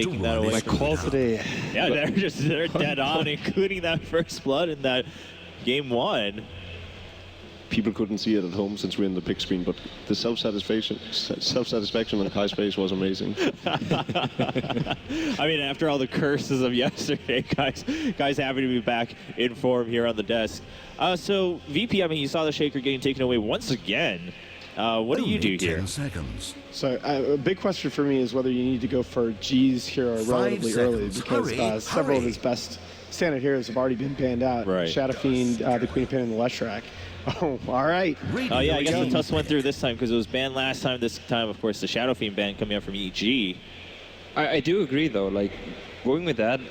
taking that away. My call today. Yeah, they're dead on, including that first blood in that game 1. People couldn't see it at home since we're in the big screen, but the self-satisfaction on Kai's face was amazing. I mean, after all the curses of yesterday, guys happy to be back in form here on the desk. So, VP, I mean, you saw the Shaker getting taken away once again. What do you do here? 10 seconds. So a big question for me is whether you need to go for G's hero relatively early, because several of his best standard heroes have already been banned out. Right. Shadow Fiend, the Queen of Pain, and the Leshrac. Oh, all right. Oh, yeah, I guess the Tusk went through this time because it was banned last time. This time, of course, the Shadow Fiend ban coming out from EG. I do agree, though. Like, going with that,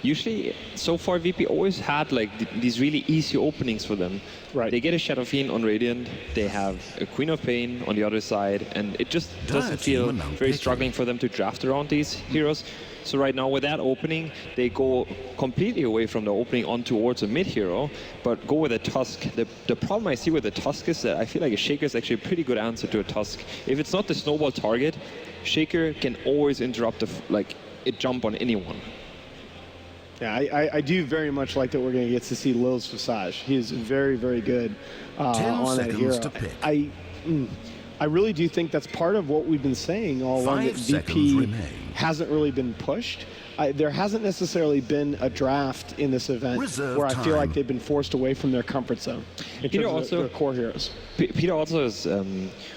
usually, so far, VP always had, like, these really easy openings for them. Right. They get a Shadow Fiend on Radiant, they have a Queen of Pain on the other side, and it just doesn't feel very struggling for them to draft around these heroes. So right now, with that opening, they go completely away from the opening on towards a mid hero, but go with a Tusk. The problem I see with the Tusk is that I feel like a Shaker is actually a pretty good answer to a Tusk. If it's not the snowball target, Shaker can always interrupt a jump on anyone. Yeah, I do very much like that we're going to get to see Lil's Visage. He is very, very good on that hero. I really do think that's part of what we've been saying all along, that VP hasn't really been pushed. There hasn't necessarily been a draft in this event where I feel like they've been forced away from their comfort zone in terms of their core heroes. Peter also is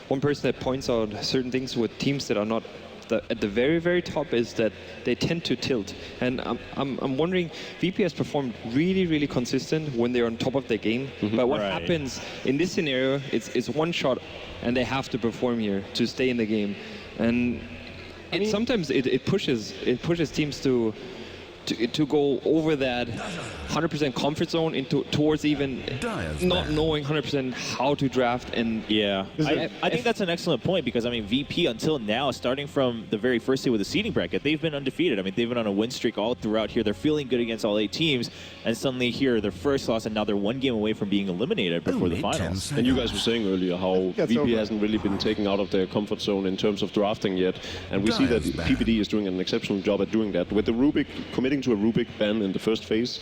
one person that points out certain things with teams that are not at the very, very top, is that they tend to tilt. And I'm wondering, VP has performed really, really consistent when they're on top of their game. But what happens in this scenario, it's one shot, and they have to perform here to stay in the game. And sometimes it pushes teams to go over that 100% comfort zone towards even not knowing 100% how to draft. And yeah, I think that's an excellent point, because I mean, VP until now, starting from the very first day with the seeding bracket, they've been undefeated. I mean, they've been on a win streak all throughout here. They're feeling good against all 8 teams, and suddenly here their first loss, and now they're 1 game away from being eliminated before the finals. And you guys were saying earlier how VP hasn't really been taken out of their comfort zone in terms of drafting yet, and we see that PPD is doing an exceptional job at doing that. With the Rubik committing to a Rubik ban in the first phase,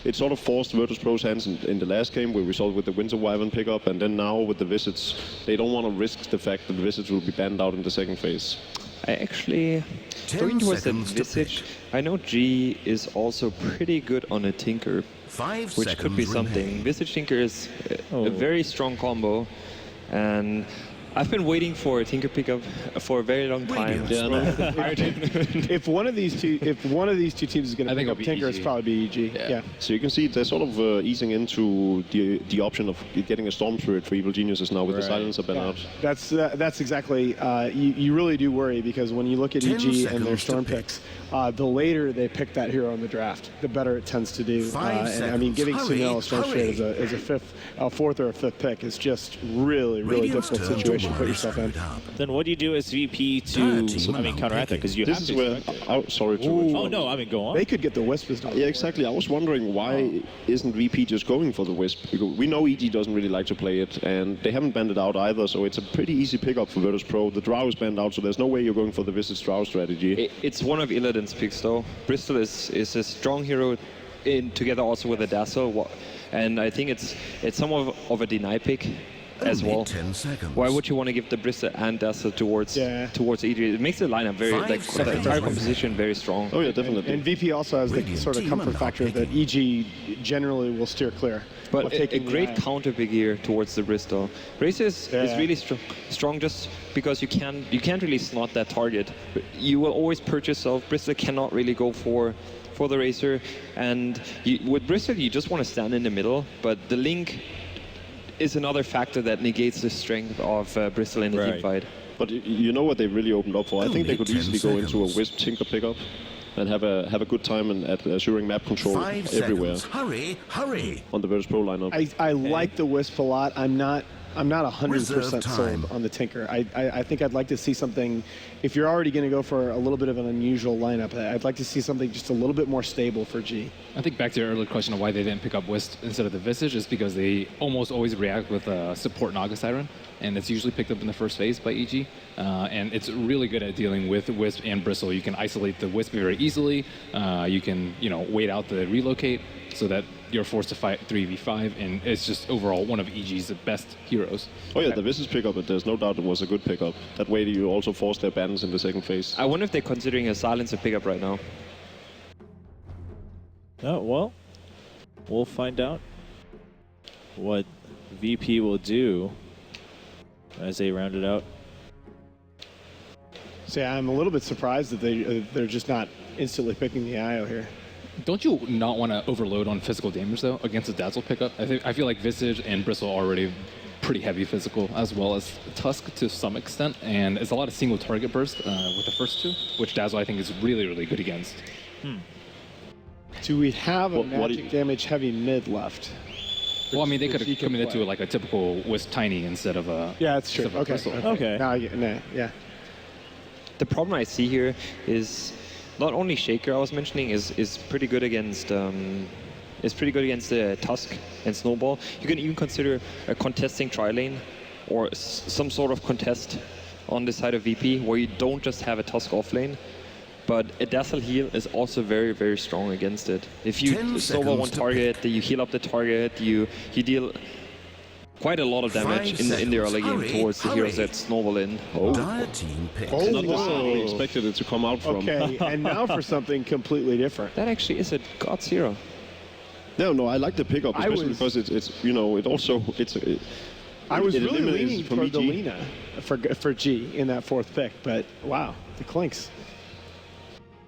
it sort of forced Virtus.pro's hands in the last game, where we saw it with the Winter Wyvern pickup, and then now with the Visits, they don't want to risk the fact that the Visits will be banned out in the second phase. I actually, going towards the Visage, I know G is also pretty good on a Tinker, which could be something. Visage Tinker is a very strong combo, and I've been waiting for a Tinker pickup for a very long time. If one of these two teams is going to pick up Tinker, it's probably EG. Yeah. So you can see they're sort of easing into the option of getting a Storm Spirit for Evil Geniuses now with the Silencer ban out. That's exactly. You really do worry, because when you look at EG and their Storm picks, the later they pick that hero in the draft, the better it tends to do. And I mean, giving Sunil a Storm Spirit as a fourth or a fifth pick is just really, really difficult situation to put yourself in. Then what do you do as VP to, counteract that? Because you this have is to. where, sorry to. Oh no, I mean, go on. They could get the Wisp as well. Yeah, exactly. I was wondering why isn't VP just going for the Wisp? Because we know EG doesn't really like to play it, and they haven't banned it out either, so it's a pretty easy pickup for Virtus.pro. The Drow is banned out, so there's no way you're going for the Visit Drow strategy. It's one of Illidan's picks, though. Bristol is a strong hero together also with a Dazzle, and I think it's somewhat of a deny pick as well. 10 seconds. Why would you want to give the Bristol and Dazzle towards EG? It makes the lineup very, the entire composition very strong. Oh yeah, definitely. And VP also has the sort of comfort factor that EG generally will steer clear. But a great counter pick here towards the Bristol. Race is really strong just because you can't really slot that target. You will always purge yourself. Bristol cannot really go for the Racer, and with Bristol you just want to stand in the middle, but the Link is another factor that negates the strength of Bristol in the team fight. But you know what they really opened up for? I think they could easily go into a Wisp Tinker pickup and have a good time at assuring map control everywhere. Hurry! On the Virtus.pro lineup. I like the Wisp a lot. I'm not 100% sold on the Tinker. I think I'd like to see something if you're already going to go for a little bit of an unusual lineup, I'd like to see something just a little bit more stable for G. I think back to your earlier question of why they didn't pick up Wisp instead of the Visage is because they almost always react with support Naga Siren, and it's usually picked up in the first phase by EG. And it's really good at dealing with Wisp and Bristle. You can isolate the Wisp very easily. You can, wait out the relocate so that you're forced to fight 3v5, and it's just overall one of EG's best heroes. Oh yeah, the Visage pickup, there's no doubt it was a good pickup. That way you also force their bans in the second phase. I wonder if they're considering a silencer pickup right now. Oh, well, we'll find out what VP will do as they round it out. So yeah, I'm a little bit surprised that they're just not instantly picking the IO here. Don't you not want to overload on physical damage, though, against a Dazzle pickup? I feel like Visage and Bristle are already pretty heavy physical, as well as Tusk to some extent, and it's a lot of single target burst with the first two, which Dazzle I think is really, really good against. Do we have a magic damage heavy mid left? Well, I mean, they could have committed to like a typical Wisp Tiny instead of a... Yeah, that's true. Okay. Now I get, yeah. The problem I see here is not only Shaker I was mentioning is pretty good against Tusk and Snowball. You can even consider a contesting tri-lane or some sort of contest on the side of VP where you don't just have a Tusk off lane, but a Dazzle heal is also very, very strong against it. If you Snowball one target, you heal up the target, you deal quite a lot of damage in the early game towards the heroes that snowball in. Not necessarily expected it to come out from. Okay, and now for something completely different. That actually is a God's hero. No, I like the pickup, especially because I was really leaning toward the Lina for G in that fourth pick, but wow, the Clinks.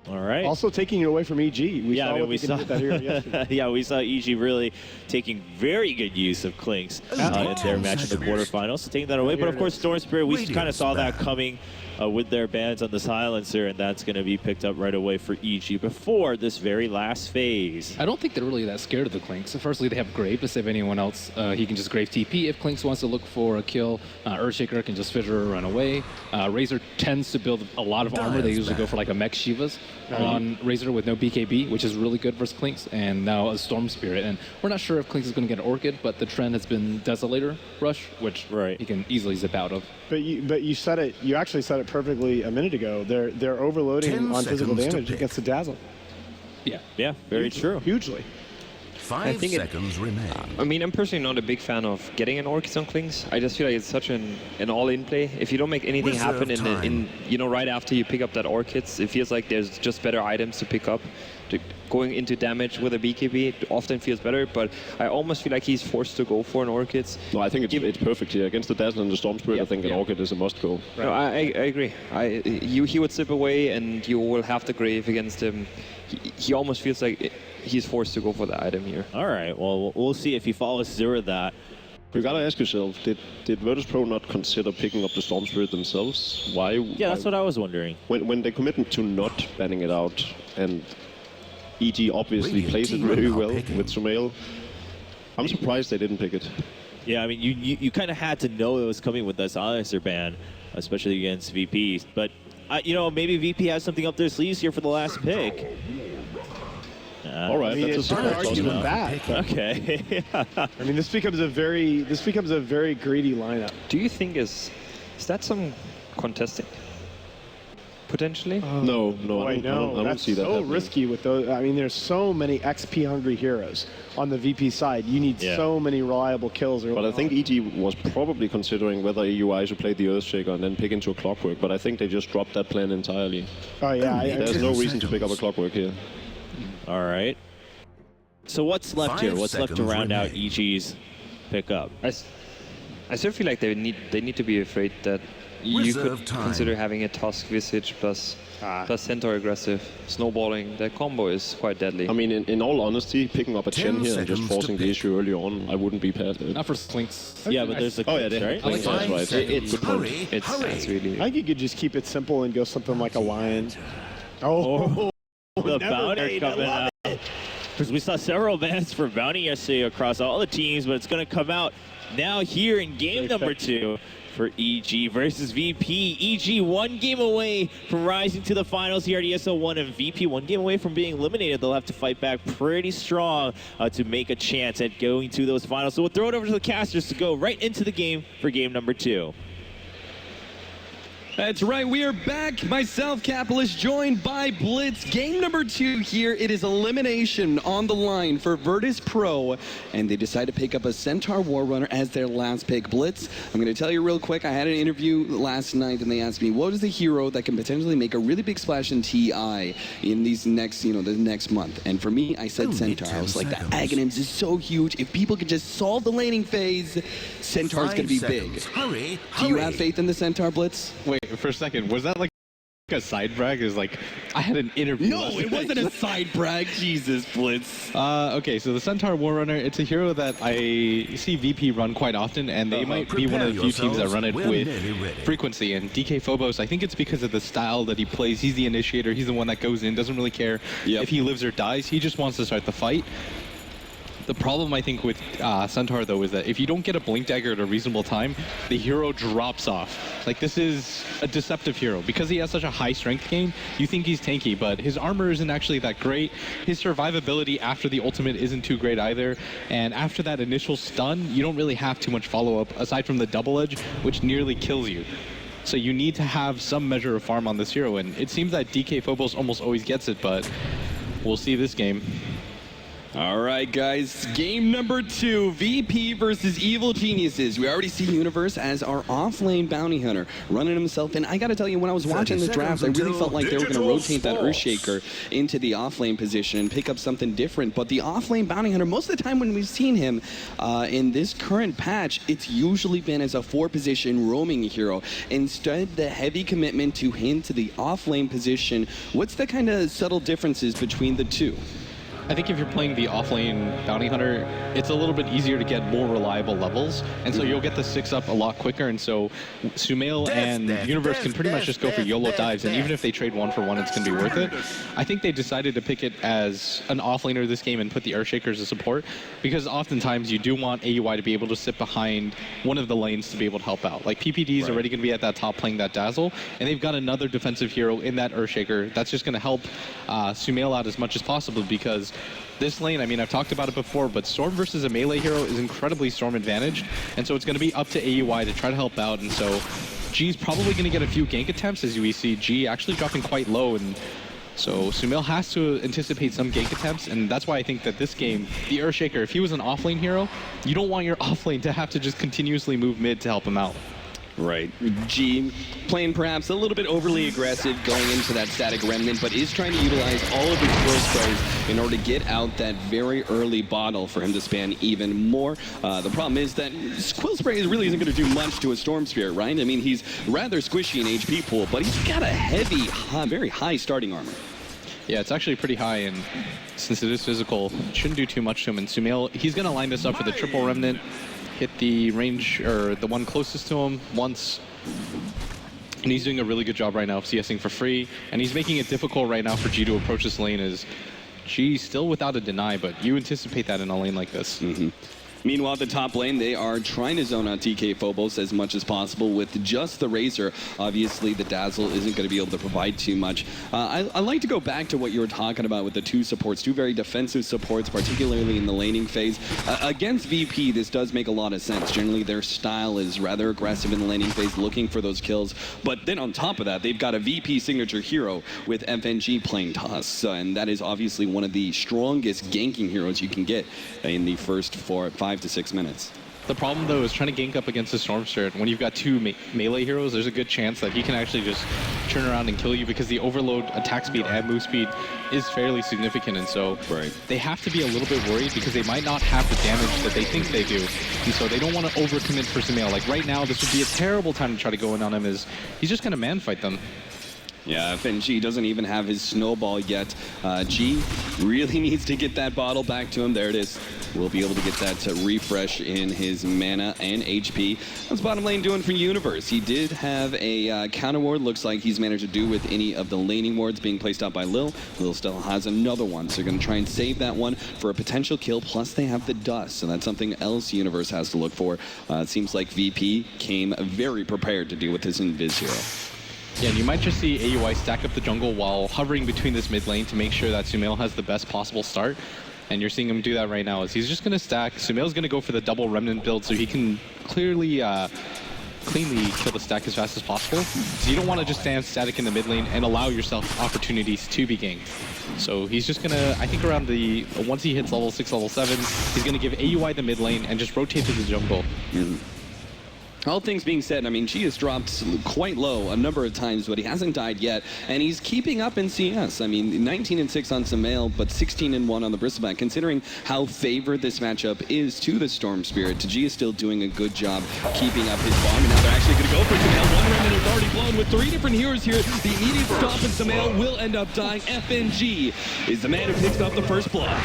All right. Also taking it away from EG. We saw that hero yesterday. Yeah, we saw EG really taking very good use of Clinks in their match in the quarterfinals, so taking that away. But of course, Storm Spirit, we kind of saw that coming with their bans on the silencer, and that's going to be picked up right away for EG before this very last phase. I don't think they're really that scared of the Clinks. So firstly, they have Grave to save anyone else. He can just Grave TP if Clinks wants to look for a kill. Earthshaker can just Fissure or run away. Razor tends to build a lot of armor. They usually go for like a mech Shivas on Razor with no BKB, which is really good versus Clinks, and now a Storm Spirit. And we're not sure if Clinks is going to get an Orchid, but the trend has been Desolator Rush, which he can easily zip out of. But you said it. You actually said it perfectly a minute ago. They're overloading on physical damage against the Dazzle. Yeah, very true. Hugely. 5 seconds remain. I mean, I'm personally not a big fan of getting an Orchid on Clinks. I just feel like it's such an all-in play. If you don't make anything happen right after you pick up that Orchids, it feels like there's just better items to pick up. Going into damage with a BKB often feels better, but I almost feel like he's forced to go for an Orchids. No, I think it's perfect here. Against the Dazzle and the Storm Spirit, I think an Orchid is a must-go. Right. No, I agree. He would slip away, and you will have the Grave against him. He almost feels like he's forced to go for the item here. All right, well, we'll see if he follows through that. You gotta ask yourself, did Virtus.pro not consider picking up the Storm Spirit themselves? Why? Yeah, that's what I was wondering. When they committed to not banning it out, and EG obviously plays it very well with Sumail, I'm surprised they didn't pick it. Yeah, I mean, you kind of had to know it was coming with that silencer ban, especially against VP. But, maybe VP has something up their sleeves here for the last pick. All right, that's a surprise. Okay. I mean, this becomes a very greedy lineup. Do you think is that some contesting? Potentially? No, I don't see that. That's so risky with those. I mean, there's so many XP hungry heroes on the VP side. You need so many reliable kills. But I think EG was probably considering whether EUI should play the Earthshaker and then pick into a Clockwork. But I think they just dropped that plan entirely. Oh yeah. There's no reason to pick up a Clockwork here. All right. So what's left here? What's left to round out EG's pickup? I still feel like they need to be afraid that you could consider having a Tusk Visage plus Centaur aggressive snowballing. That combo is quite deadly. I mean, in all honesty, picking up a Chen here and just forcing the issue early on, I wouldn't be bad. Not for Clinks. Yeah, but there's a Clinks, right? Clinks, that's right. It's really... I think you could just keep it simple and go something like a Lion. The bounty coming out. Because we saw several bans for Bounty yesterday across all the teams, but it's going to come out now here in game number 2 for EG versus VP. EG 1 game away from rising to the finals here at ESL 1, and VP 1 game away from being eliminated. They'll have to fight back pretty strong to make a chance at going to those finals. So we'll throw it over to the casters to go right into the game for game number 2. That's right, we are back. Myself, Capitalist, joined by Blitz. Game number 2 here. It is elimination on the line for Virtus.pro, and they decide to pick up a Centaur War Runner as their last pick. Blitz, I'm going to tell you real quick, I had an interview last night, and they asked me, what is the hero that can potentially make a really big splash in TI in these next, the next month? And for me, I said Centaur. I was like, the Aghanims is so huge. If people could just solve the laning phase, Centaur's going to be big. Hurry, Do you have faith in the Centaur, Blitz? Wait, for a second, was that like a side brag? It was like, I had an interview. No, it wasn't a side brag. Jesus, Blitz. Okay, so the Centaur War Runner, it's a hero that I see VP run quite often, and they might be one of the few teams that run it with frequency. And DK Phobos, I think it's because of the style that he plays. He's the initiator. He's the one that goes in, doesn't really care if he lives or dies. He just wants to start the fight. The problem, I think, with Centaur, though, is that if you don't get a Blink Dagger at a reasonable time, the hero drops off. Like, this is a deceptive hero. Because he has such a high strength game, you think he's tanky, but his armor isn't actually that great. His survivability after the ultimate isn't too great either. And after that initial stun, you don't really have too much follow-up, aside from the double edge, which nearly kills you. So you need to have some measure of farm on this hero, and it seems that DK Phobos almost always gets it, but we'll see this game. All right, guys, game number 2, VP versus Evil Geniuses. We already see Universe as our off-lane bounty hunter, running himself in. I got to tell you, when I was watching the draft, I really felt like they were going to rotate that Earthshaker into the off-lane position and pick up something different. But the off-lane bounty hunter, most of the time when we've seen him in this current patch, it's usually been as a 4-position roaming hero. Instead, the heavy commitment to him to the off-lane position. What's the kind of subtle differences between the two? I think if you're playing the offlane bounty hunter, it's a little bit easier to get more reliable levels, and so you'll get the 6-up a lot quicker, and so Sumail and Universe can pretty much just go for YOLO dives, and even if they trade 1-for-1, it's going to be worth it. I think they decided to pick it as an offlaner this game and put the Earthshaker as a support, because oftentimes you do want AUI to be able to sit behind one of the lanes to be able to help out. Like, PPD is already going to be at that top playing that Dazzle, and they've got another defensive hero in that Earthshaker that's just going to help Sumail out as much as possible, because this lane, I mean, I've talked about it before, but Storm versus a melee hero is incredibly Storm advantaged, and so it's going to be up to AUI to try to help out, and so G's probably going to get a few gank attempts, as we see G actually dropping quite low, and so Sumail has to anticipate some gank attempts, and that's why I think that this game, the Earthshaker, if he was an offlane hero, you don't want your offlane to have to just continuously move mid to help him out. Right. G playing perhaps a little bit overly aggressive going into that static remnant, but is trying to utilize all of his quill sprays in order to get out that very early bottle for him to span even more. The problem is that quill spray really isn't going to do much to a Storm Spirit, right? I mean, he's rather squishy in HP pool, but he's got a heavy, very high starting armor. Yeah, it's actually pretty high, and since it is physical, it shouldn't do too much to him. And Sumail, he's going to line this up for the triple remnant, hit the range, or the one closest to him once, and he's doing a really good job right now of CSing for free, and he's making it difficult right now for G to approach this lane, as G still without a deny, but you anticipate that in a lane like this. Meanwhile, at the top lane, they are trying to zone out DK Phobos as much as possible with just the Razor. Obviously, the Dazzle isn't going to be able to provide too much. I like to go back to what you were talking about with the two supports, two very defensive supports, particularly in the laning phase. Against VP, this does make a lot of sense. Generally, their style is rather aggressive in the laning phase, looking for those kills. But then on top of that, they've got a VP signature hero with FNG playing Tusk, and that is obviously one of the strongest ganking heroes you can get in the first 5 to 6 minutes. The problem, though, is trying to gank up against the Storm Spirit. When you've got two melee heroes, there's a good chance that he can actually just turn around and kill you, because the overload attack speed and move speed is fairly significant, and so they have to be a little bit worried, because they might not have the damage that they think they do, and so they don't want to overcommit for Sumail. Like right now, this would be a terrible time to try to go in on him, as he's just going to man fight them. Yeah, FNG doesn't even have his snowball yet. G really needs to get that bottle back to him. There it is. We'll be able to get that refresh in his mana and HP. What's bottom lane doing for Universe? He did have a counter ward. Looks like he's managed to do with any of the laning wards being placed out by Lil. Lil still has another one, so they're going to try and save that one for a potential kill. Plus, they have the dust, so that's something else Universe has to look for. It seems like VP came very prepared to deal with his Invis hero. Yeah, and you might just see AUI stack up the jungle while hovering between this mid lane to make sure that Sumail has the best possible start. And you're seeing him do that right now. As he's just going to stack. Sumail's going to go for the double remnant build so he can cleanly kill the stack as fast as possible. So you don't want to just stand static in the mid lane and allow yourself opportunities to be ganked. So he's just going to, I think around once he hits level 6, level 7, he's going to give AUI the mid lane and just rotate to the jungle. All things being said, I mean, G has dropped quite low a number of times, but he hasn't died yet, and he's keeping up in CS. I mean, 19-6 on Sumail, but 16-1 on the Bristleback. Considering how favored this matchup is to the Storm Spirit, G is still doing a good job keeping up his farm, and now they're actually going to go for Sumail. One remnant is already blown with 3 different heroes here. The immediate stop, and Sumail will end up dying. FNG is the man who picks up the first blood.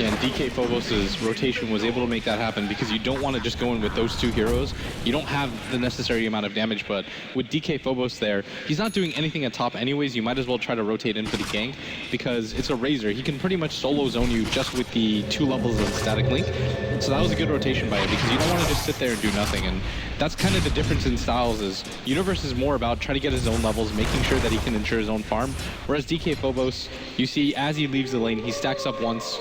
And DK Phobos' rotation was able to make that happen because you don't want to just go in with those 2 heroes. You don't have the necessary amount of damage, but with DK Phobos there, he's not doing anything at top anyways. You might as well try to rotate in for the gank because it's a Razor. He can pretty much solo zone you just with the 2 levels of static link. So that was a good rotation by it because you don't want to just sit there and do nothing. And that's kind of the difference in styles is Universe is more about trying to get his own levels, making sure that he can ensure his own farm. Whereas DK Phobos, you see as he leaves the lane, he stacks up once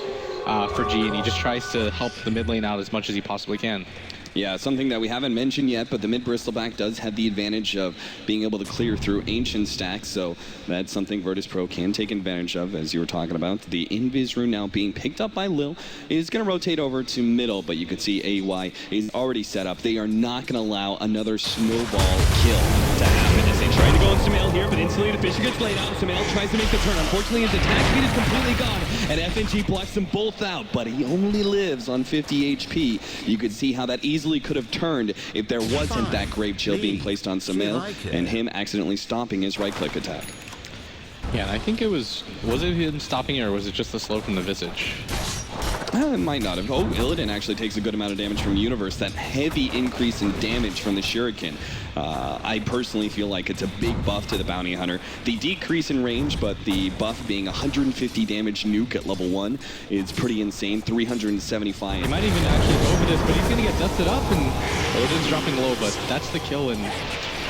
for G, and he just tries to help the mid lane out as much as he possibly can. Yeah, something that we haven't mentioned yet, but the mid Bristleback does have the advantage of being able to clear through ancient stacks, so that's something Virtus.pro can take advantage of, as you were talking about. The Invis rune now being picked up by Lil is going to rotate over to middle, but you can see AY is already set up. They are not going to allow another snowball kill to happen as they try to go on Sumail here, but instantly the Fisher gets laid out. Sumail tries to make the turn. Unfortunately, his attack speed is completely gone, and FNG blocks them both out, but he only lives on 50 HP. You could see how that easily could have turned if there wasn't that Grave Chill being placed on Sumail and him accidentally stopping his right-click attack. Yeah, and I think was it him stopping it or was it just the slow from the Visage? It might not have. Oh, Illidan actually takes a good amount of damage from Universe. That heavy increase in damage from the Shuriken. I personally feel like it's a big buff to the Bounty Hunter. The decrease in range, but the buff being 150 damage nuke at level 1 is pretty insane. 375. He might even actually go for this, but he's going to get dusted up, and Illidan's dropping low, but that's the kill, and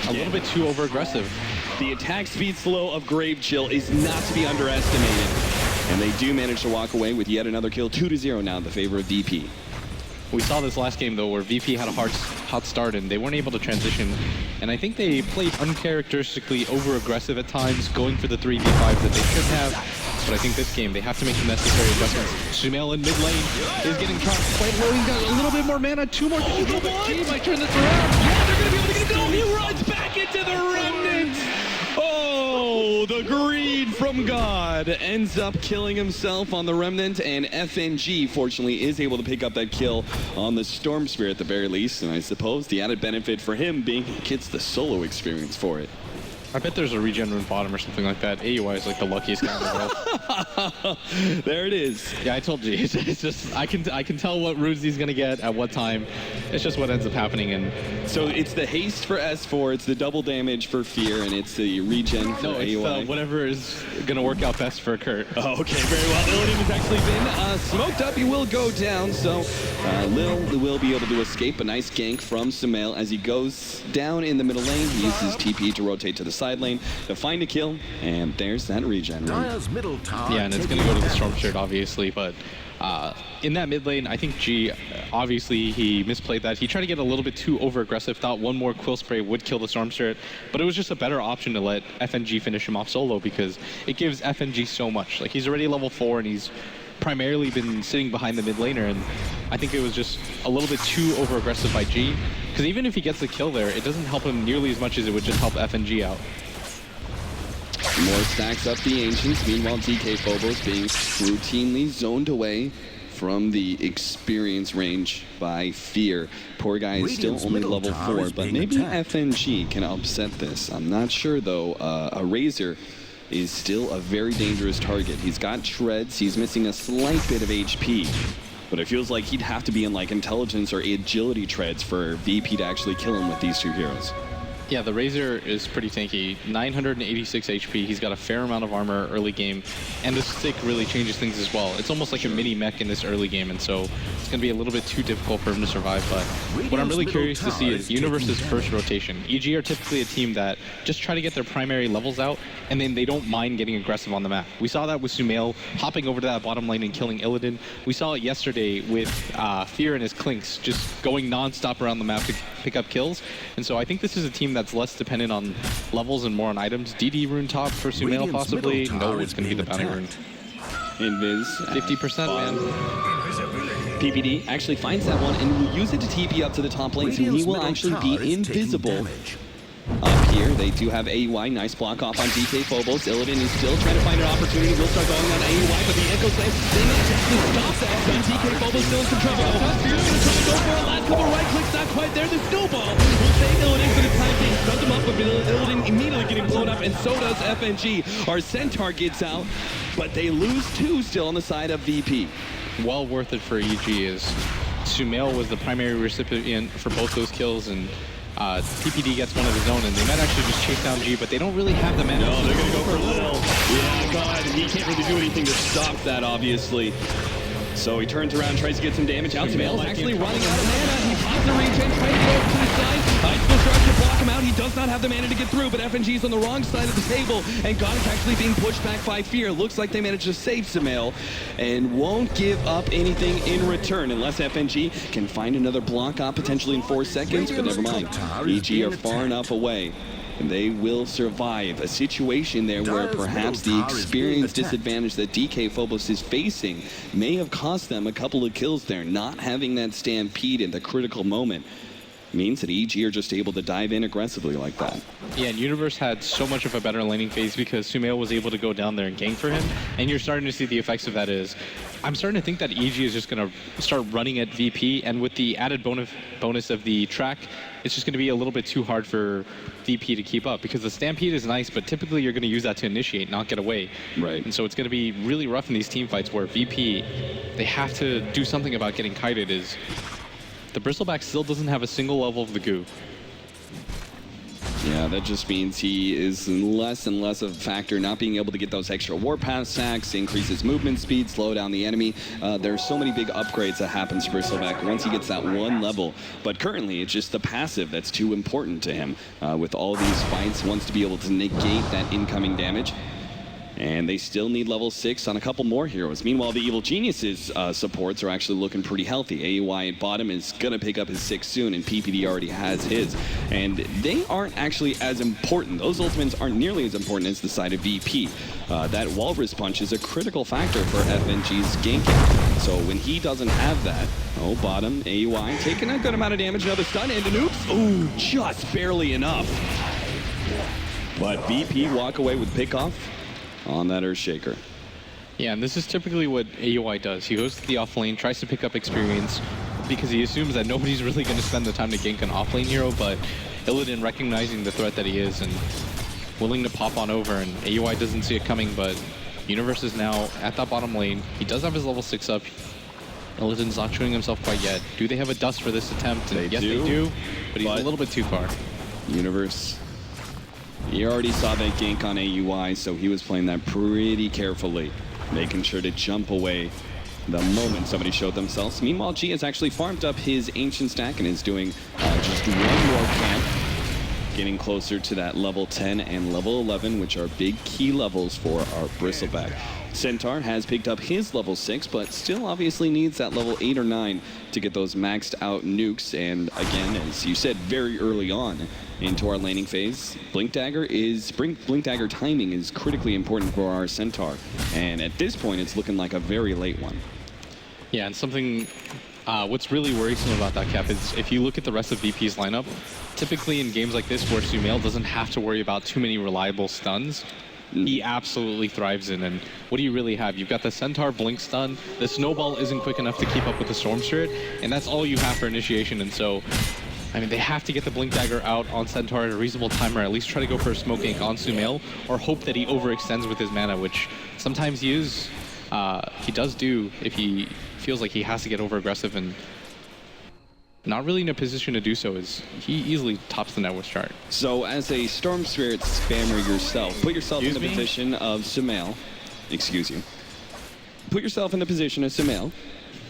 a little bit too over-aggressive. The attack speed slow of Grave Chill is not to be underestimated. And they do manage to walk away with yet another kill, 2-0 now in the favor of VP. We saw this last game, though, where VP had a hot start, and they weren't able to transition. And I think they played uncharacteristically over-aggressive at times, going for the 3v5s that they should have. But I think this game, they have to make the necessary adjustments. Sumail in mid lane is getting trapped quite low. He's got a little bit more mana, 2 more. He might turn this around. Yeah, they're going to be able to get it going. He runs back into the remnant. Oh, the greed from God ends up killing himself on the Remnant, and FNG, fortunately, is able to pick up that kill on the Storm Spirit at the very least, and I suppose the added benefit for him being he gets the solo experience for it. I bet there's a regen rune bottom or something like that. AUI is like the luckiest guy in the world. There it is. Yeah, I told you. It's just I can tell what runes he's gonna get at what time. It's just what ends up happening. And so it's the haste for S4, it's the double damage for Fear, and it's the regen for AUI. Whatever is gonna work out best for Kurt. Oh, okay, very well. Illidan has actually been smoked up. He will go down, so Lil will be able to escape. A nice gank from Sumail as he goes down in the middle lane. He uses TP to rotate to the side lane to find a kill, and there's that regen. Yeah, and it's going to go to the Storm Spirit, obviously, but in that mid lane, I think G, obviously, he misplayed that. He tried to get a little bit too over-aggressive, thought one more Quill Spray would kill the Storm Spirit, but it was just a better option to let FNG finish him off solo because it gives FNG so much. Like, he's already level 4, and he's primarily been sitting behind the mid laner, and I think it was just a little bit too over-aggressive by G, because even if he gets the kill there, it doesn't help him nearly as much as it would just help FNG out. More stacks up the Ancients. Meanwhile, DK Phobos being routinely zoned away from the experience range by Fear. Poor guy is still only level 4, but maybe FNG can upset this. I'm not sure, though. A Razor is still a very dangerous target. He's got shreds. He's missing a slight bit of HP. But it feels like he'd have to be in like intelligence or agility treads for VP to actually kill him with these two heroes. Yeah, the Razor is pretty tanky. 986 HP. He's got a fair amount of armor early game, and the stick really changes things as well. It's almost like a mini mech in this early game, and so it's going to be a little bit too difficult for him to survive. But what I'm really curious to see is Universe's first rotation. EG are typically a team that just try to get their primary levels out, and then they don't mind getting aggressive on the map. We saw that with Sumail hopping over to that bottom lane and killing Illidan. We saw it yesterday with Fear and his Clinks just going non-stop around the map to pick up kills. And so I think this is a team that's less dependent on levels and more on items. DD rune top for Sumail possibly. No, it's going to be the bounty rune. Invis. 50%, man. PPD actually finds that one and will use it to TP up to the top lane, so he will actually be invisible. Up here, they do have AUI. Nice block off on DK Phobos. Illidan is still trying to find an opportunity. Will start going on AUI, but the Echo Slam, they managed to actually stop that. And DK Phobos still in control. Fear's going to try to go for a last couple right clicks. Not quite there. The snowball will save Illidan for the time being. Stuns him up, but Illidan immediately getting blown up, and so does FNG. Our Centaur gets out, but they lose 2 still on the side of VP. Well worth it for EG as Sumail was the primary recipient for both those kills, and PPD gets one of his own, and they might actually just chase down G, but they don't really have the mana. No, they're going to go for Lil. Yeah, God, he can't really do anything to stop that, obviously. So he turns around, tries to get some damage out. Sumail's actually running out of mana. He pops the regen, tries to go over to the side. Icicle tries to block him out. He does not have the mana to get through, but FNG's on the wrong side of the table, and God is actually being pushed back by Fear. Looks like they managed to save Sumail and won't give up anything in return unless FNG can find another block up potentially in 4 seconds, but never mind. EG are far enough away. And they will survive a situation there where perhaps the experience disadvantage that DK Phobos is facing may have cost them a couple of kills there. Not having that stampede in the critical moment means that EG are just able to dive in aggressively like that. Yeah, and Universe had so much of a better laning phase because Sumail was able to go down there and gank for him, and you're starting to see the effects of that is, I'm starting to think that EG is just going to start running at VP, and with the added bonus of the track, it's just going to be a little bit too hard for VP to keep up, because the Stampede is nice, but typically you're going to use that to initiate, not get away. Right. And so it's going to be really rough in these team fights where VP, they have to do something about getting kited. Is the Bristleback still doesn't have a single level of the goo. Yeah, that just means he is less and less of a factor, not being able to get those extra warpath sacks, increase his movement speed, slow down the enemy. There's so many big upgrades that happens to Bristleback once he gets that 1 level. But currently, it's just the passive that's too important to him. With all these fights, wants to be able to negate that incoming damage. And they still need level 6 on a couple more heroes. Meanwhile, the Evil Geniuses supports are actually looking pretty healthy. AUI at bottom is going to pick up his 6 soon, and PPD already has his. And they aren't actually as important. Those ultimates aren't nearly as important as the side of VP. That Walrus Punch is a critical factor for FNG's ganking. So when he doesn't have that, bottom, AUI taking a good amount of damage, another stun, and an oops. Ooh, just barely enough. But VP walk away with pickoff on that Earthshaker. Yeah, and this is typically what AUI does. He goes to the offlane, tries to pick up experience, because he assumes that nobody's really going to spend the time to gank an offlane hero, but Illidan recognizing the threat that he is and willing to pop on over, and AUI doesn't see it coming, but Universe is now at that bottom lane. He does have his level 6 up. Illidan's not showing himself quite yet. Do they have a dust for this attempt? And yes, they do, but he's a little bit too far. Universe, he already saw that gank on AUI, so he was playing that pretty carefully, making sure to jump away the moment somebody showed themselves. Meanwhile, G has actually farmed up his Ancient stack and is doing just 1 more camp, getting closer to that level 10 and level 11, which are big key levels for our Bristleback. Centaur has picked up his level 6, but still obviously needs that level 8 or 9 to get those maxed out nukes. And again, as you said, very early on into our laning phase, Blink Dagger timing is critically important for our Centaur. And at this point, it's looking like a very late one. Yeah, and something, what's really worrisome about that, Cap, is if you look at the rest of VP's lineup, typically in games like this where Sumail doesn't have to worry about too many reliable stuns, he absolutely thrives in. And what do you really have? You've got the Centaur blink stun. The snowball isn't quick enough to keep up with the Storm Spirit, and that's all you have for initiation. And so, I mean, they have to get the Blink Dagger out on Centaur at a reasonable time, or at least try to go for a Smoke Ink on Sumail, or hope that he overextends with his mana, which sometimes he is. He does do if he feels like he has to get over-aggressive, and not really in a position to do so, as he easily tops the net worth chart. So as a Storm Spirit spammer yourself, put yourself in the position of Sumail. Excuse you. Put yourself in the position of Sumail.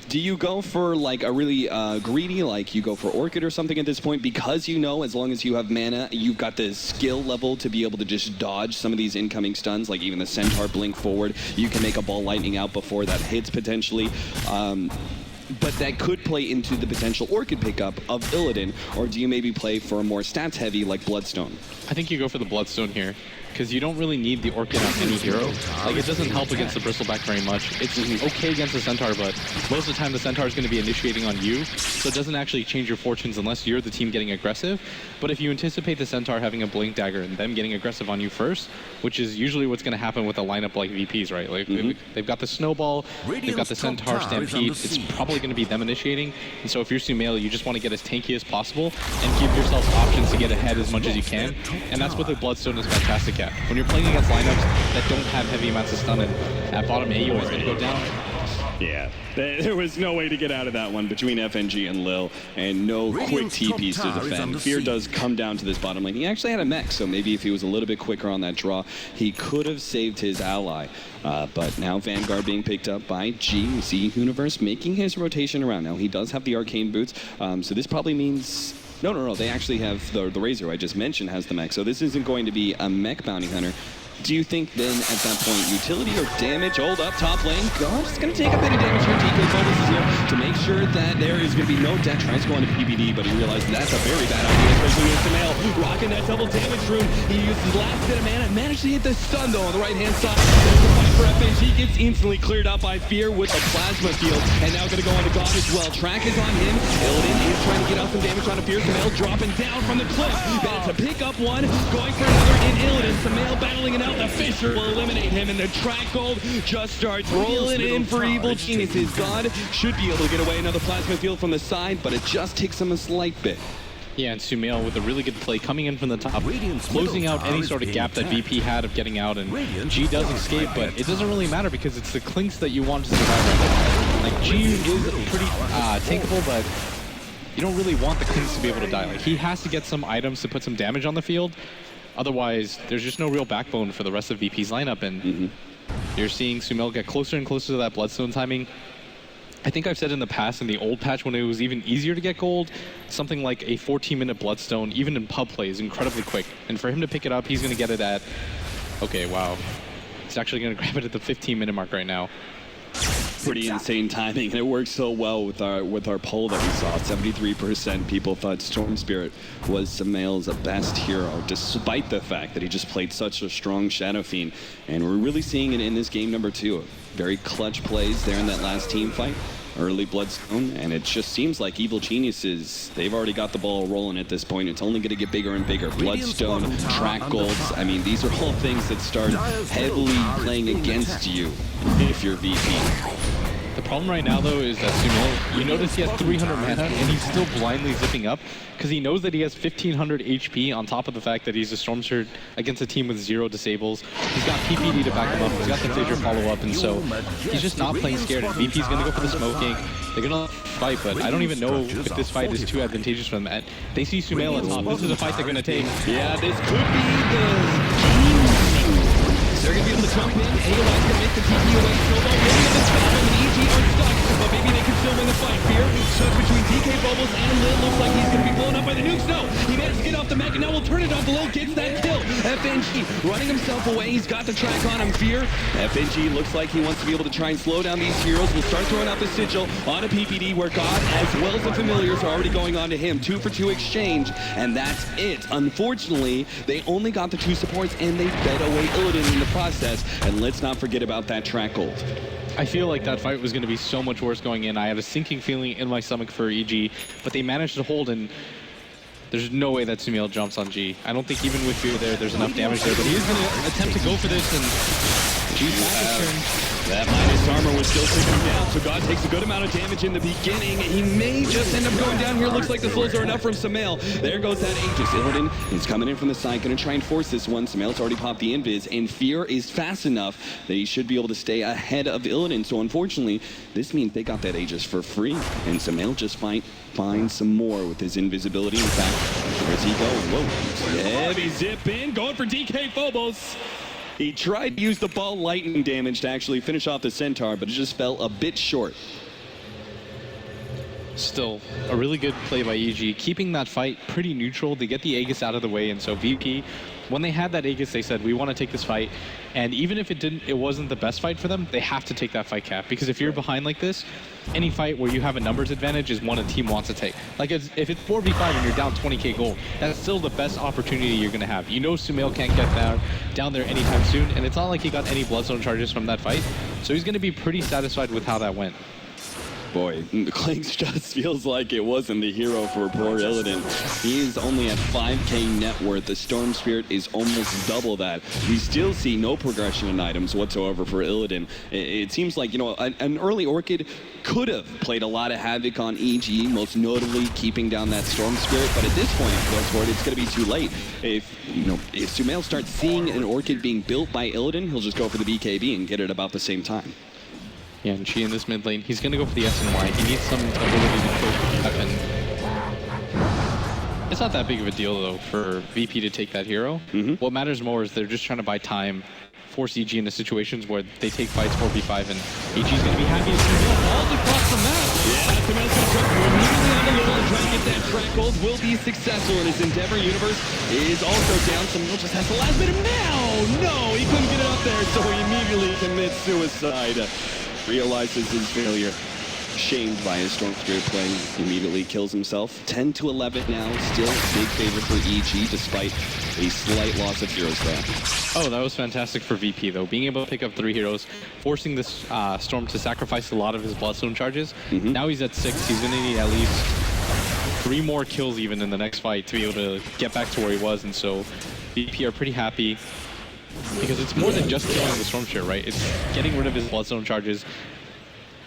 Do you go for like a really greedy, like you go for Orchid or something at this point, because you know as long as you have mana, you've got the skill level to be able to just dodge some of these incoming stuns, like even the Centaur blink forward, you can make a ball lightning out before that hits potentially. But that could play into the potential Orchid pickup of Illidan, or do you maybe play for a more stats heavy like Bloodstone? I think you go for the Bloodstone here, because you don't really need the Orchid on any hero. Like, it doesn't help against the Bristleback very much. It's okay against the Centaur, but most of the time the Centaur is going to be initiating on you, so it doesn't actually change your fortunes unless you're the team getting aggressive. But if you anticipate the Centaur having a Blink Dagger and them getting aggressive on you first, which is usually what's going to happen with a lineup like VP's, right? Like, they've got the Snowball, they've got the Centaur Stampede, it's probably going to be them initiating. And so if you're Sumail, you just want to get as tanky as possible and give yourself options to get ahead as much as you can. And that's what the Bloodstone is fantastic at. When you're playing against lineups that don't have heavy amounts of stun, and at bottom AOE is going to go down. Yeah, there was no way to get out of that one between FNG and Lil, and no quick TPs to defend. Fear does come down to this bottom lane. He actually had a mech, so maybe if he was a little bit quicker on that draw, he could have saved his ally. But now Vanguard being picked up by G. You see Universe making his rotation around. Now he does have the Arcane Boots, so this probably means... No, they actually have the Razor I just mentioned has the mech, so this isn't going to be a mech bounty hunter. Do you think then at that point utility or damage? Hold up, top lane. God, it's going to take a bit of damage here. DK Phobos is here to make sure that there is going to be no death. Tries to go into PBD, but he realized that's a very bad idea, especially with Sumail rocking that double damage room. He used his last bit of mana, managed to hit the stun though on the right-hand side. There's the fight for FNG, gets instantly cleared out by Fear with the plasma field, and now going to go into God as well. Track is on him. Illidan is trying to get out some damage on a Fear. Sumail dropping down from the cliff. Then to pick up one, going for another in Illidan. Sumail battling it out. The Fisher will eliminate him, and the track gold just starts rolling in for Evil Geniuses. God should be able to get away another plasma field from the side, but it just takes him a slight bit. Yeah, and Sumail with a really good play coming in from the top, closing out any sort of gap that VP had of getting out, and G does escape, but it doesn't really matter because it's the Clinks that you want to survive right now. Like, G is pretty tankable, but you don't really want the Clinks to be able to die. Like, he has to get some items to put some damage on the field. Otherwise, there's just no real backbone for the rest of VP's lineup, and you're seeing Sumail get closer and closer to that Bloodstone timing. I think I've said in the past, in the old patch when it was even easier to get gold, something like a 14-minute Bloodstone, even in pub play, is incredibly quick. And for him to pick it up, he's going to get it at... Okay, wow. He's actually going to grab it at the 15-minute mark right now. Pretty insane timing, and it works so well with our poll that we saw. 73% people thought Storm Spirit was Sumail's best hero, despite the fact that he just played such a strong Shadow Fiend. And we're really seeing it in this game number 2. Very clutch plays there in that last team fight. Early Bloodstone, and it just seems like Evil Geniuses, they've already got the ball rolling at this point. It's only going to get bigger and bigger. Bloodstone, track golds, I mean, these are all things that start heavily playing against you if you're VP. The problem right now, though, is that Sumail, you notice he has 300 mana, and he's still blindly zipping up, because he knows that he has 1,500 HP on top of the fact that he's a Storm Spirit against a team with 0 disables. He's got PPD to back him up, he's got the Fissure follow-up, and so he's just not playing scared. And VP's going to go for the Smoke Ink. They're going to fight, but I don't even know if this fight is too advantageous for them. They see Sumail at top. This is a fight they're going to take. Yeah, this could be the... They're going to be able to jump in. AOI's going to make the TP away. Snowball maybe in the spot when the EG are stuck, but maybe they can still win the fight. Fear stuck between DK Bubbles and Lil. Looks like he's going to be blown up by the nukes. No, he managed to get off the mech, and now we'll turn it on below. Gets that kill. FNG running himself away. He's got the track on him. Fear. FNG looks like he wants to be able to try and slow down these heroes. We'll start throwing out the Sigil on a PPD where God, as well as the Familiars, are already going on to him. 2-for-2 exchange, and that's it. Unfortunately, they only got the 2 supports, and they fed away Illidan in the process. And let's not forget about that track gold. I feel like that fight was going to be so much worse going in. I had a sinking feeling in my stomach for EG, but they managed to hold, and there's no way that Sumail jumps on G. I don't think even with fear there's enough damage there, but he's going to attempt to go for this, and G's that minus armor was still taking him down, so God takes a good amount of damage in the beginning. He may just end up going down here. Looks like the slows are enough from Sumail. There goes that Aegis. Illidan is coming in from the side, going to try and force this one. Sumail's already popped the invis, and Fear is fast enough that he should be able to stay ahead of Illidan. So unfortunately, this means they got that Aegis for free, and Sumail just might find some more with his invisibility. In fact, where's he going? Whoa, heavy zip in, going for DK Phobos. He tried to use the ball lightning damage to actually finish off the Centaur, but it just fell a bit short. Still, a really good play by EG, keeping that fight pretty neutral. They get the Aegis out of the way, and so VP, when they had that Aegis, they said, we want to take this fight. And even if it wasn't the best fight for them, they have to take that fight, Cap. Because if you're behind like this, any fight where you have a numbers advantage is one a team wants to take. Like if it's 4v5 and you're down 20k gold, that's still the best opportunity you're going to have. You know Sumail can't get down there anytime soon, and it's not like he got any Bloodstone charges from that fight. So he's going to be pretty satisfied with how that went. Boy, Clanks just feels like it wasn't the hero for poor Illidan. He is only at 5k net worth. The Storm Spirit is almost double that. We still see no progression in items whatsoever for Illidan. It seems like, you know, an early Orchid could have played a lot of havoc on EG, most notably keeping down that Storm Spirit, but at this point, it's going to be too late. If Sumail starts seeing an Orchid being built by Illidan, he'll just go for the BKB and get it about the same time. Yeah, and Chi in this mid lane, he's going to go for the S and Y. He needs some ability to kill weapon. It's not that big of a deal, though, for VP to take that hero. What matters more is they're just trying to buy time, force EG into situations where they take fights 4v5, and EG's going to be happy to see balls across the map. Yeah, Sumail's going to jump immediately on the middle and try to get that track gold. Will be successful in his endeavor. Universe is also down. Sumail just has the last bit of no, he couldn't get it up there, so he immediately commits suicide. Realizes his failure. Shamed by his Storm Spirit play. Immediately kills himself. 10-11 now. Still big favor for EG despite a slight loss of heroes there. Oh, that was fantastic for VP, though. Being able to pick up 3 heroes, forcing this Storm to sacrifice a lot of his Bloodstone charges. Now he's at 6. He's going to need at least 3 more kills even in the next fight to be able to get back to where he was. And so VP are pretty happy. Because it's more than just killing the Storm Spirit, right? It's getting rid of his Bloodstone charges.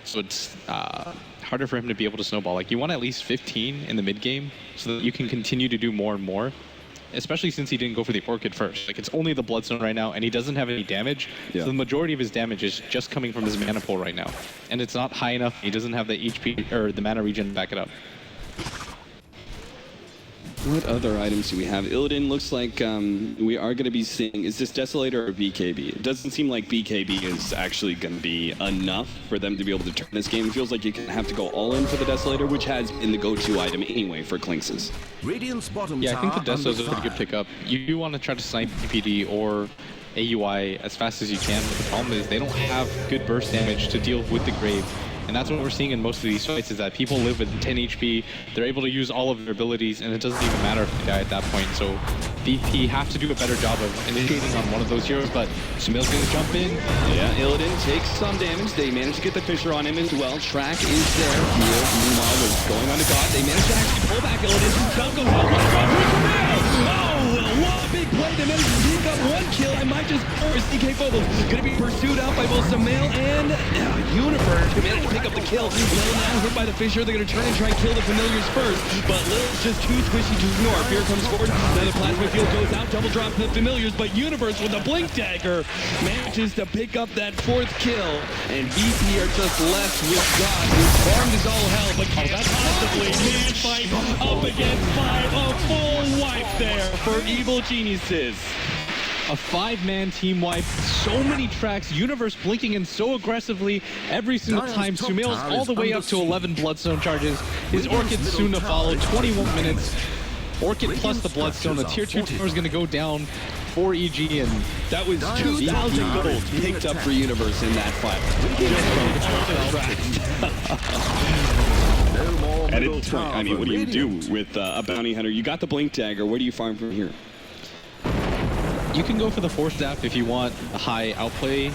So it's harder for him to be able to snowball. Like, you want at least 15 in the mid game so that you can continue to do more and more. Especially since he didn't go for the Orchid first. Like, it's only the Bloodstone right now, and he doesn't have any damage. So the majority of his damage is just coming from his mana pool right now. And it's not high enough. He doesn't have the HP or the mana regen to back it up. What other items do we have? Illidan looks like we are going to be seeing, is this Desolator or BKB? It doesn't seem like BKB is actually going to be enough for them to be able to turn this game. It feels like you have to go all in for the Desolator, which has been the go-to item anyway for Clinx's. Yeah, I think the Deso is a pretty good pickup. You do want to try to snipe PPD or AUI as fast as you can, but the problem is they don't have good burst damage to deal with the Grave. And that's what we're seeing in most of these fights, is that people live with 10 HP, they're able to use all of their abilities, and it doesn't even matter if they die at that point. So VP have to do a better job of initiating on one of those heroes, but Sumail's going to jump in. Yeah, Illidan takes some damage. They managed to get the Fissure on him as well. Track is there. Meanwhile, was going on to God. They managed to actually pull back Illidan. Don't go hell. What a big play. They managed to pick up 1 kill. I might just force DK Phobos. Going to be pursued out by both Sumail and Universe. They managed to pick up the kill. Lil now hit by the Fissure. They're going to try and kill the Familiars first, but Lil's just too squishy to ignore. Fear comes forward. Now the Plasma Field goes out. Double drop to the Familiars, but Universe with a Blink Dagger manages to pick up that 4th kill, and VP are just left with God, who's farmed as all hell, but can't possibly man fight up against 5. A full wipe there for Evil Geniuses. A 5-man team wipe, so many tracks, Universe blinking in so aggressively every single time. Sumail's all the way up to 11 Bloodstone charges. His Orchid's soon to follow, 21 minutes. Orchid plus the Bloodstone, the tier 2 tower is going to go down for EG, and that was 2,000 gold picked up for Universe in that fight. At any point, I mean, what do you do with a Bounty Hunter? You got the Blink Dagger, where do you farm from here? You can go for the Force Staff if you want a high outplay.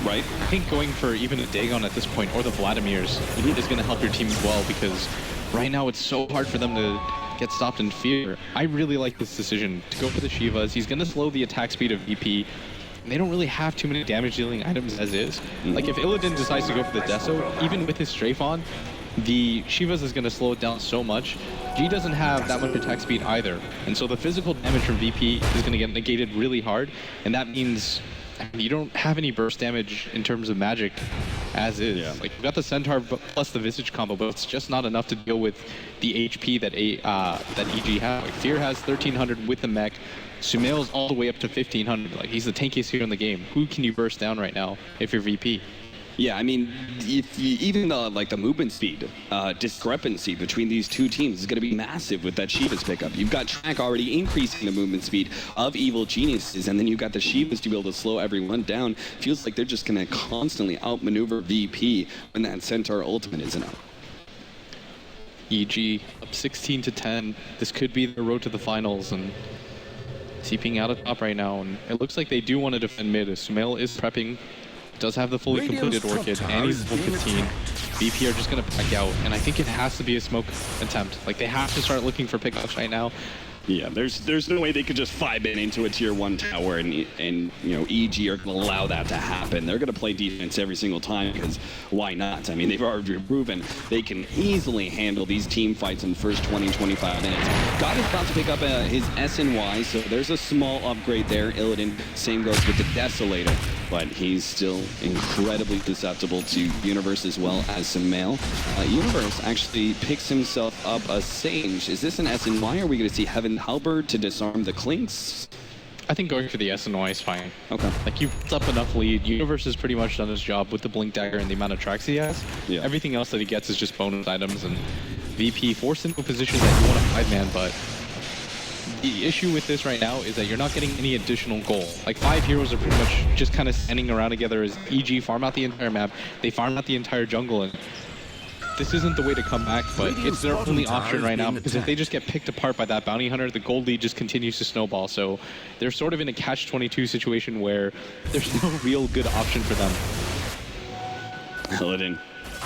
Right. I think going for even a Dagon at this point, or the Vladimirs, is going to help your team as well, because right now it's so hard for them to get stopped in Fear. I really like this decision to go for the Shivas. He's going to slow the attack speed of VP. They don't really have too many damage-dealing items as is. Like, if Illidan decides to go for the Deso, even with his Strafe on, the Shivas is going to slow it down so much. G doesn't have that much attack speed either. And so the physical damage from VP is going to get negated really hard. And that means you don't have any burst damage in terms of magic as is. Yeah. Like, you've got the Centaur plus the Visage combo, but it's just not enough to deal with the HP that EG has. Like, Fear has 1300 with the mech. Sumail's all the way up to 1500. Like, he's the tankiest hero in the game. Who can you burst down right now if you're VP? Yeah, I mean, if you, even the movement speed discrepancy between these two teams is going to be massive with that Shivas pickup. You've got Track already increasing the movement speed of Evil Geniuses, and then you've got the Shivas to be able to slow everyone down. Feels like they're just going to constantly outmaneuver VP when that Centaur ultimate isn't up. EG up 16-10. This could be the road to the finals, and TPing out of top right now, and it looks like they do want to defend mid. Sumail is prepping, does have the fully completed Orchid, and he's level 15. VP are just going to back out, and I think it has to be a smoke attempt. Like, they have to start looking for pickups right now. Yeah, there's no way they could just 5-in into a tier 1 tower and you know, EG are going to allow that to happen. They're going to play defense every single time because why not? I mean, they've already proven they can easily handle these team fights in the first 20-25 minutes. God is about to pick up his SNY, so there's a small upgrade there. Illidan, same goes with the Desolator, but he's still incredibly susceptible to Universe as well as Sumail. Universe actually picks himself up a Sage. Is this an SNY, or are we going to see Heaven Halberd to disarm the Clinks? I think going for the SNY is fine. Okay. Like, you've built up enough lead. Universe has pretty much done his job with the Blink Dagger and the amount of tracks he has. Yeah. Everything else that he gets is just bonus items, and VP forced into a position that you want to 5-man, but the issue with this right now is that you're not getting any additional goal. Like, 5 heroes are pretty much just kind of standing around together as EG farm out the entire map. They farm out the entire jungle, and this isn't the way to come back, but it's their only option right now, because if they just get picked apart by that bounty hunter, the gold lead just continues to snowball. So they're sort of in a catch-22 situation where there's no real good option for them. Illidan,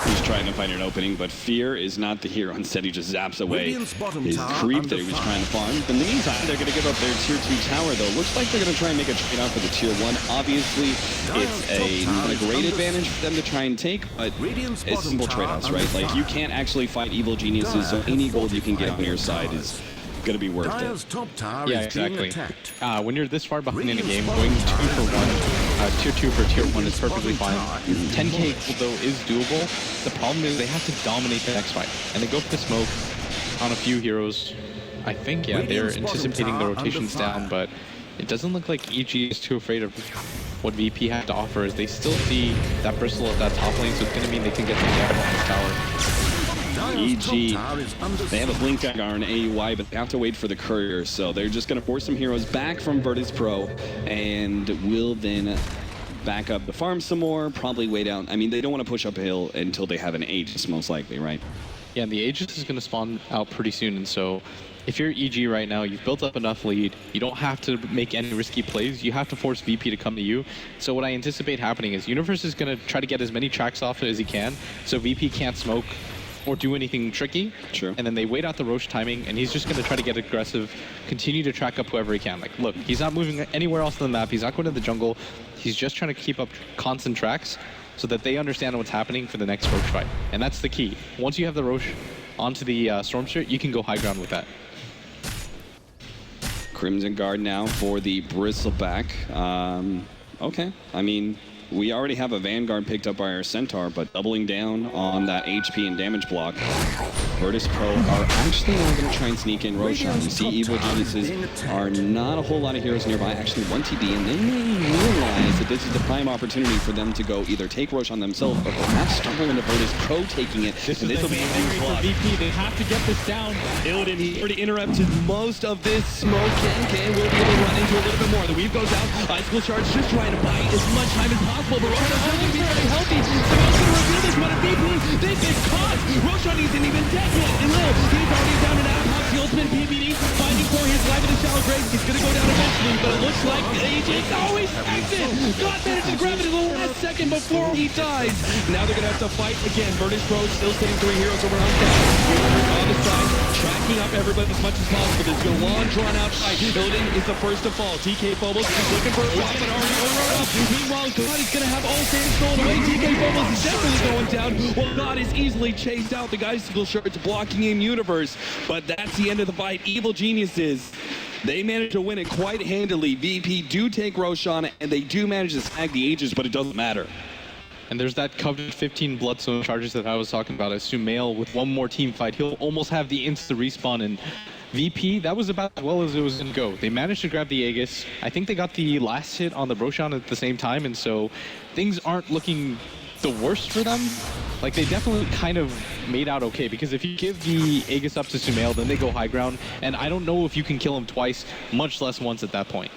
he's trying to find an opening, but Fear is not the hero. Instead, he just zaps away his creep that he was trying to farm. In the meantime, they're going to give up their tier 2 tower, though. Looks like they're going to try and make a trade-off for the tier 1. Obviously, it's not a great advantage for them to try and take, but it's simple trade-offs, right? Like, you can't actually fight Evil Geniuses, so any gold you can get on your side is going to be worth it. Yeah, exactly. When you're this far behind in a game, going 2 for 1, tier 2 for tier 1 is perfectly fine. 10k gold, though, is doable. The problem is they have to dominate the next fight, and they go for the smoke on a few heroes. I think, yeah, they're anticipating the rotations down, but it doesn't look like EG is too afraid of what VP have to offer, as they still see that bristle at that top lane, so it's going to mean they can get some damage on this tower. EG, they have a Blink Dagger and AUI, but they have to wait for the courier, so they're just going to force some heroes back from Virtus.pro, and will then back up the farm some more, probably wait out. I mean, they don't want to push uphill until they have an Aegis, most likely, right? Yeah, and the Aegis is going to spawn out pretty soon, and so if you're EG right now, you've built up enough lead. You don't have to make any risky plays. You have to force VP to come to you. So what I anticipate happening is Universe is going to try to get as many tracks off as he can, so VP can't smoke or do anything tricky. Sure. And then they wait out the Roche timing, and he's just going to try to get aggressive, continue to track up whoever he can. Like, look, he's not moving anywhere else on the map. He's not going to the jungle. He's just trying to keep up constant tracks so that they understand what's happening for the next Roche fight. And that's the key. Once you have the Roche onto the Stormstreet, you can go high ground with that. Crimson Guard now for the Bristleback. Okay, I mean, we already have a Vanguard picked up by our Centaur, but doubling down on that HP and damage block. Virtus.pro are actually now going to try and sneak in Roshan. You see Evil Geniuses are not a whole lot of heroes nearby, actually 1 TD, and then they realize that this is the prime opportunity for them to go either take Roshan themselves or perhaps stumble into Virtus.pro taking it. This will be a victory for VP. They have to get this down. Illidan, he already interrupted most of this smoke. Ken will be able to run into a little bit more. The weave goes out. Icicle Charge just trying to buy as much time as possible, but Roshan's not going to be very healthy. So he's going to reveal this one at VP. They get caught. Roshan isn't even dead yet. And Lil, he's already down and out. Pops the ultimate marksman, PBD, fighting for his life in a shallow grave. He's going to go down eventually, but it looks like AJ, oh, he snipes it! God managed to grab it in the last second before he dies. Now they're going to have to fight again. Virtus.pro still sitting 3 heroes over on top. On the side, tracking up everybody as much as possible. There's a long, drawn-out fight. Building is the first to fall. TK Phobos is looking for a rock, but already overrun up. Meanwhile, God is going to have all things stolen away. TK Phobos is definitely going down. Well, God is easily chased out. The Geisicle Shirts blocking in universe, but that's the end of the fight. Evil Geniuses, they manage to win it quite handily. VP do take Roshan, and they do manage to snag the Aegis, but it doesn't matter. And there's that coveted 15 Bloodstone charges that I was talking about. As Sumail, with one more team fight, he'll almost have the insta respawn. And VP, that was about as well as it was going to go. They managed to grab the Aegis. I think they got the last hit on the Roshan at the same time, and so things aren't looking the worst for them. Like, they definitely kind of made out okay, because if you give the Aegis up to Sumail, then they go high ground, and I don't know if you can kill him twice, much less once at that point.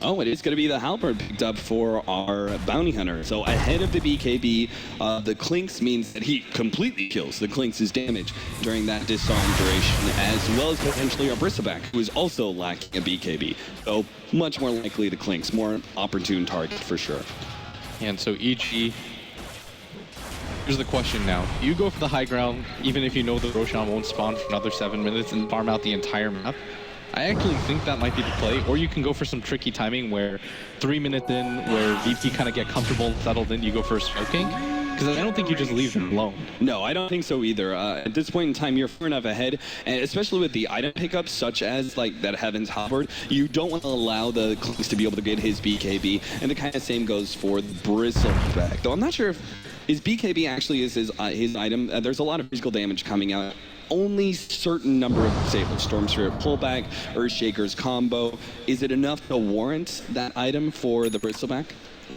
Oh, it is going to be the Halberd picked up for our Bounty Hunter. So ahead of the BKB, the Clinks means that he completely kills the Clinks' damage during that disarm duration, as well as potentially our Bristleback, who is also lacking a BKB. So much more likely the Clinks, more opportune target for sure. And so EG, here's the question now. You go for the high ground, even if you know the Roshan won't spawn for another 7 minutes and farm out the entire map. I actually think that might be the play, or you can go for some tricky timing where 3 minutes in, where VP kind of get comfortable and settled in, you go for smoking. Because I don't think you just leave them alone. No, I don't think so either. At this point in time, you're far enough ahead, and especially with the item pickups, such as like that Heaven's Halberd, you don't want to allow the Clinks to be able to get his BKB, and the kind of same goes for the Bristleback. Though I'm not sure if his BKB actually is his item. There's a lot of physical damage coming out. Only certain number of disabled. Storm Spirit pullback, Earthshaker's combo. Is it enough to warrant that item for the Bristleback?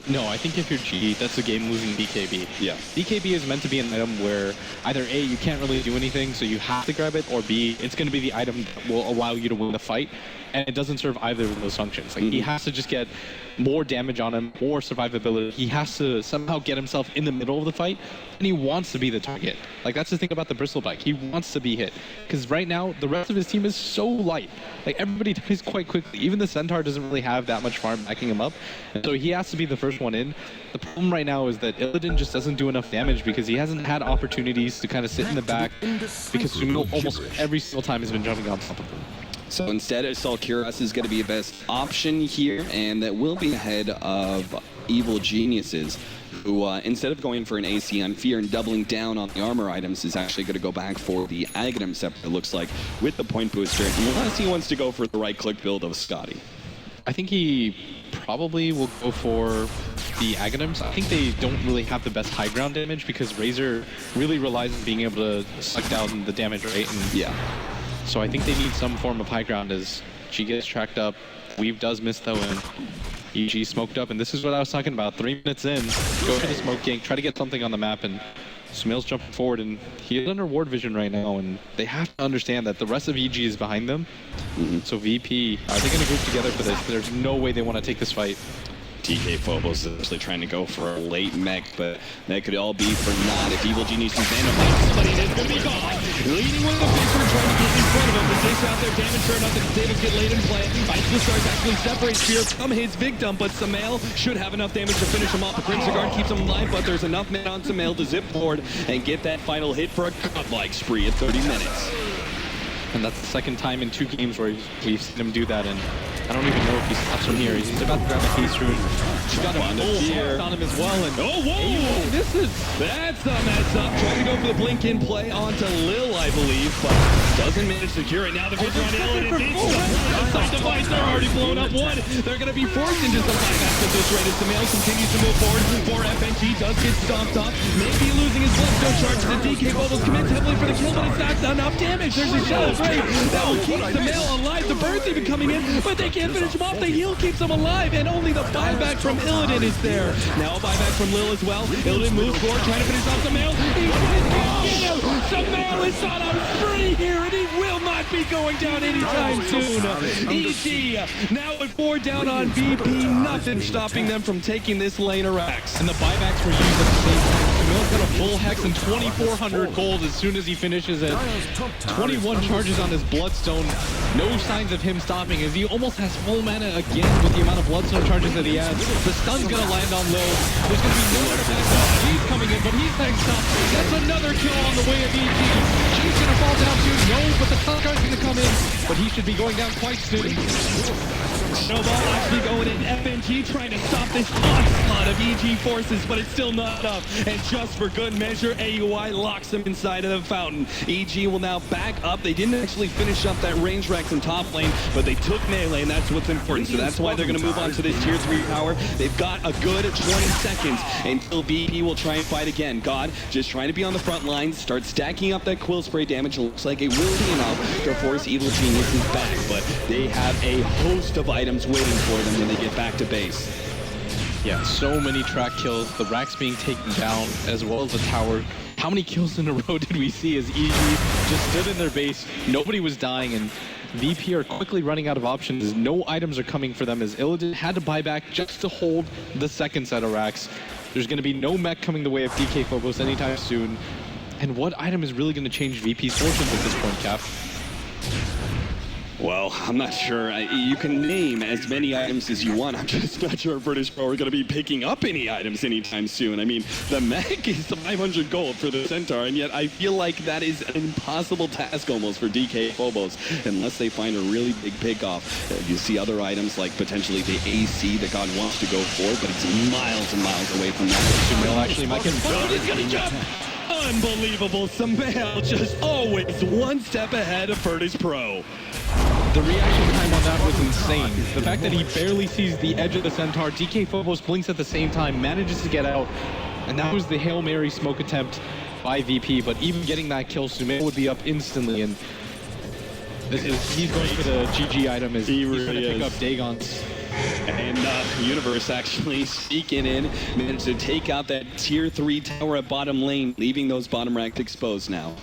No, I think if you're G, that's a game-losing BKB. Yeah. BKB is meant to be an item where either A, you can't really do anything, so you have to grab it, or B, it's going to be the item that will allow you to win the fight, and it doesn't serve either of those functions. Like, he has to just get more damage on him, more survivability. He has to somehow get himself in the middle of the fight, and he wants to be the target. Like, that's the thing about the Bristleback. He wants to be hit. Because right now, the rest of his team is so light. Like, everybody dies quite quickly. Even the Centaur doesn't really have that much farm backing him up. And so he has to be the first one in. The problem right now is that Illidan just doesn't do enough damage because he hasn't had opportunities to kind of sit in the back, because Sumail almost every single time has been jumping on top of him. So instead, Salkuras is going to be the best option here, and that will be ahead of Evil Geniuses, who instead of going for an AC on Fear and doubling down on the armor items, is actually going to go back for the Aghanim Scepter, it looks like, with the point booster, unless he wants to go for the right-click build of Scotty. I think he probably will go for the Aghanims. I think they don't really have the best high ground damage because Razor really relies on being able to suck down the damage rate. And yeah. So I think they need some form of high ground as G gets tracked up. Weave does miss though, and EG smoked up. And this is what I was talking about. 3 minutes in, go for the smoke gank, try to get something on the map, and Sumail's jumping forward, and he is under ward vision right now, and they have to understand that the rest of EG is behind them. So VP, are they going to group together for this? There's no way they want to take this fight. TK Phobos is actually trying to go for a late mech, but that could all be for naught if Evil Geniuses end up with somebody that's going to be gone. Leading with the Fisher, trying to get in front of him. The dish out there, damage sure enough, the disables get late in play. Icicle Stars actually separates Fear from his victim, but Sumail should have enough damage to finish him off. The Crimson Guard keeps him alive, but there's enough men on Sumail to zip forward and get that final hit for a godlike spree at 30 minutes. And that's the second time in 2 games where we've seen him do that, and I don't even know if he stops from here. He's about to grab a case rune. She's got a full on him as well, and oh, whoa! That's a mess up. Trying to go for the blink in play onto Lil, I believe, but doesn't manage to secure it. Now the Fisher on Illidan, and it's device, they're already blown up one. They're going to be forced into some buybacks at this rate as Sumail continues to move forward. 4FNG does get stomped off, maybe losing his bloodstone charge. The DK Bubbles commits heavily for the kill, but it's not enough damage. There's a shallow grave that will keep Sumail alive. The bird's even coming in, but they can't finish him off. The heal keeps him alive, and only the buyback from Illidan is there. Now a buyback from Lil as well. Illidan moves forward, trying to finish off Sumail. He can't get him. Sumail is on a spree here, and he will not be going down anytime soon. EG now at 4 down on VP. Nothing stopping them from taking this lane of Rax. And the buybacks were used at the same time. Sumail's got a full Hex and 2,400 gold as soon as he finishes it. 21 charges on his Bloodstone. No signs of him stopping as he almost has full mana again with the amount of Bloodstone charges that he has. The stun's going to land on low. There's going to be no other backup. He's coming in, but he's next up. That's another kill on the way of EG. He's going to fall down too. No, but the Tusk's going to come in. But he should be going down quite soon. Snowball actually going in. FNG trying to stop this onslaught of EG forces, but it's still not enough. And just for good measure, AUI locks them inside of the fountain. EG will now back up. They didn't actually finish up that range Rex in top lane, but they took melee, and that's what's important. So that's why they're going to move on to this tier 3 tower. They've got a good 20 seconds until VP will try and fight again. God just trying to be on the front lines, start stacking up that quill spray damage. It looks like it will be enough to force Evil Geniuses back, but they have a host of items waiting for them when they get back to base. Yeah, so many track kills, the racks being taken down, as well as the tower. How many kills in a row did we see as EG just stood in their base? Nobody was dying, and VP are quickly running out of options. No items are coming for them as Illidan had to buy back just to hold the second set of racks. There's going to be no mech coming the way of DK Phobos anytime soon. And what item is really going to change VP's fortunes at this point, Cap? Well, I'm not sure. You can name as many items as you want. I'm just not sure Virtus.pro are going to be picking up any items anytime soon. I mean, the mech is 500 gold for the Centaur, and yet I feel like that is an impossible task almost for DK Phobos, unless they find a really big pickoff. You see other items like potentially the AC that God wants to go for, but it's miles and miles away from that. Sumail actually might get... Oh, he's going to jump! Unbelievable. Sumail just always one step ahead of Virtus.pro. The reaction time on that was insane. The fact that he barely sees the edge of the Centaur, DK Phobos blinks at the same time, manages to get out, and that was the Hail Mary smoke attempt by VP, but even getting that kill, Sumail would be up instantly, and he's going for the GG item as he's going to pick up Dagon's. And Universe actually sneaking in, managed to take out that tier 3 tower at bottom lane, leaving those bottom racks exposed now.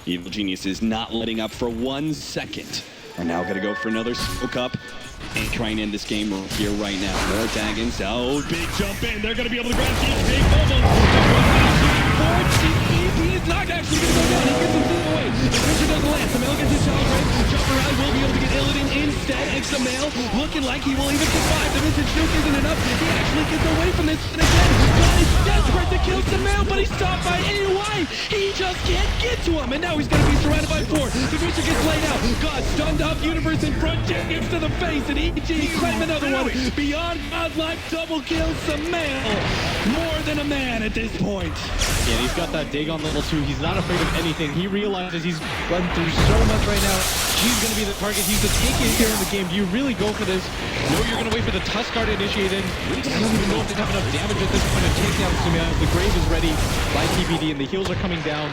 Evil Genius is not letting up for 1 second. Are now going to go for another smoke up and try and end this game here right now. More Daggins. Oh, big jump in. They're going to be able to grab DK Phobos. He is not actually going to go down. He gets him away. The pressure doesn't land. Sumail gets his shot right. Jump around will be able to get Illidan instead. And Sumail looking like he will even survive. The Vincent Juke isn't enough. He actually gets away from this. And again, God is desperate to kill Sumail, but he's stopped by AUI. He just can't get to him. And now he's going to be surrounded by 4. The Vincent gets laid out. God stunned up. Universe in front. Gives to the face. And EG claim another one. Beyond godlike double kill. Sumail. More than a man at this point. Yeah, he's got that dig on level 2. He's not afraid of anything. He realizes he's run through so much right now. He's going to be the target. He's the tankiest here in the game. Do you really go for this? No, you're going to wait for the Tuskar to initiate in. I don't even know if they have enough damage at this point to take down Sumail. The grave is ready by TBD, and the heals are coming down.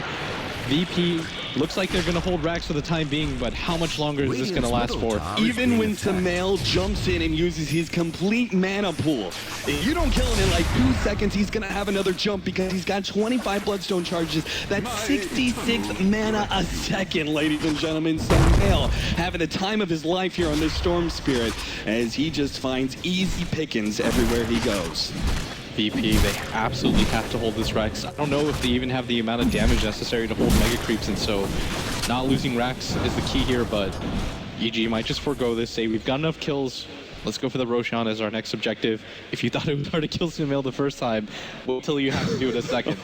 VP looks like they're going to hold racks for the time being, but how much longer is this going to last for? Even when Sumail jumps in and uses his complete mana pool, if you don't kill him in like 2 seconds, he's going to have another jump because he's got 25 Bloodstone charges. That's 66 mana a second, ladies and gentlemen. Sumail having the time of his life here on this Storm Spirit as he just finds easy pickings everywhere he goes. VP, they absolutely have to hold this Rex. I don't know if they even have the amount of damage necessary to hold Mega Creeps, and so not losing Rex is the key here, but EG might just forego this, say we've got enough kills, let's go for the Roshan as our next objective. If you thought it was hard to kill Sumail the first time, wait till you have to do it a second.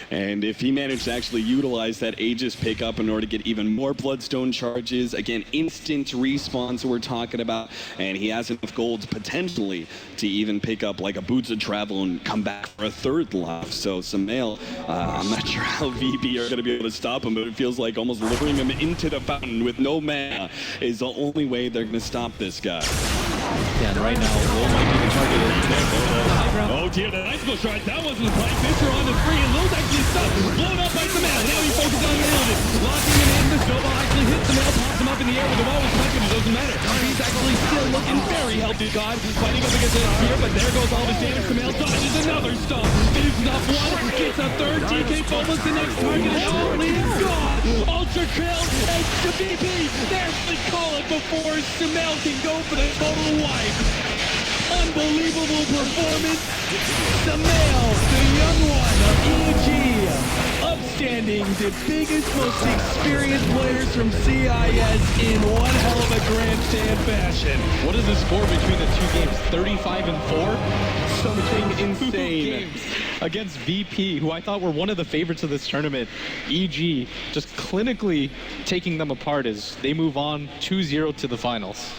And if he managed to actually utilize that Aegis pickup in order to get even more Bloodstone charges, again, instant respawns we're talking about, and he has enough gold potentially to even pick up like a Boots of Travel and come back for a 3rd life. So Sumail, I'm not sure how VP are going to be able to stop him, but it feels like almost luring him into the fountain with no mana is the only way they're going to stop this guy. Yeah, and right now, Lil might be the target. Oh dear, the bicycle shot, that wasn't the play. Fisher on the free, and Lil's actually stuck, blown up by Sumail. Now he focuses on Illidan. Locking him in, the snowball actually hits Sumail, pops him up in the air with the wall was touching, it doesn't matter. He's actually still looking very healthy, God. Fighting up against the spear, but there goes all of his damage. Sumail dodges another stomp. Finishes off 1, gets a 3rd. DK Phobos, the next target is only God. Ultra kill, and to VP, there's the call it before Sumail can go for the total wipe. Unbelievable performance. Samael, the young one of EG. Upstanding, the biggest, most experienced players from CIS in one hell of a grandstand fashion. What is the score between the two games? 35 and 4? Something insane. Games against VP, who I thought were one of the favorites of this tournament. EG just clinically taking them apart as they move on 2-0 to the finals.